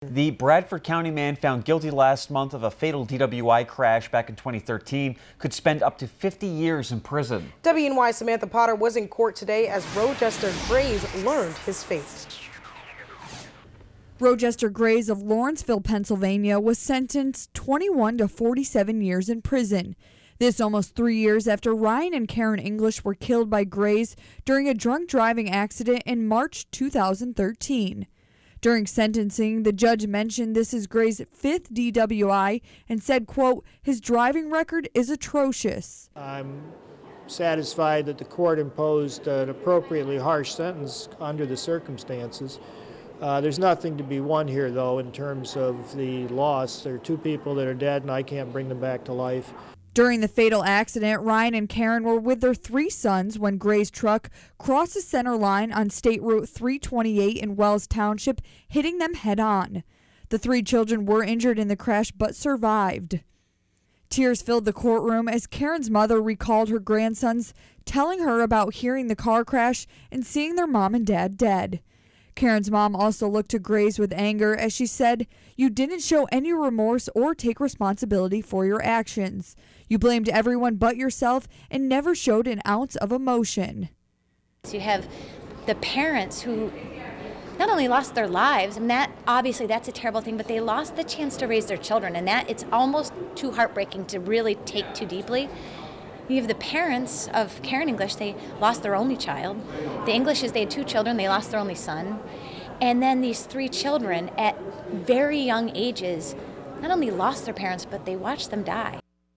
The Bradford County man found guilty last month of a fatal DWI crash back in 2013 could spend up to 50 years in prison. WENY Samantha Potter was in court today as Roegester Grays learned his fate. Roegester Grays of Lawrenceville, Pennsylvania, was sentenced 21 to 47 years in prison. This almost 3 years after Ryan and Karen English were killed by Grays during a drunk driving accident in March 2013. During sentencing, the judge mentioned this is Gray's 5th DWI and said, quote, his driving record is atrocious. I'm satisfied that the court imposed an appropriately harsh sentence under the circumstances. There's nothing to be won here, though, in terms of the loss. There are 2 people that are dead, and I can't bring them back to life. During the fatal accident, Ryan and Karen were with their 3 sons when Gray's truck crossed the center line on State Route 328 in Wells Township, hitting them head-on. The 3 children were injured in the crash but survived. Tears filled the courtroom as Karen's mother recalled her grandsons telling her about hearing the car crash and seeing their mom and dad dead. Karen's mom also looked to Grays with anger as she said, "You didn't show any remorse or take responsibility for your actions. You blamed everyone but yourself and never showed an ounce of emotion." So you have the parents who not only lost their lives, and that obviously that's a terrible thing, but they lost the chance to raise their children, and that it's almost too heartbreaking to really take too deeply. You have the parents of Karen English, they lost their only child. The Englishes, they had 2 children, they lost their only son. And then these 3 children at very young ages not only lost their parents, but they watched them die.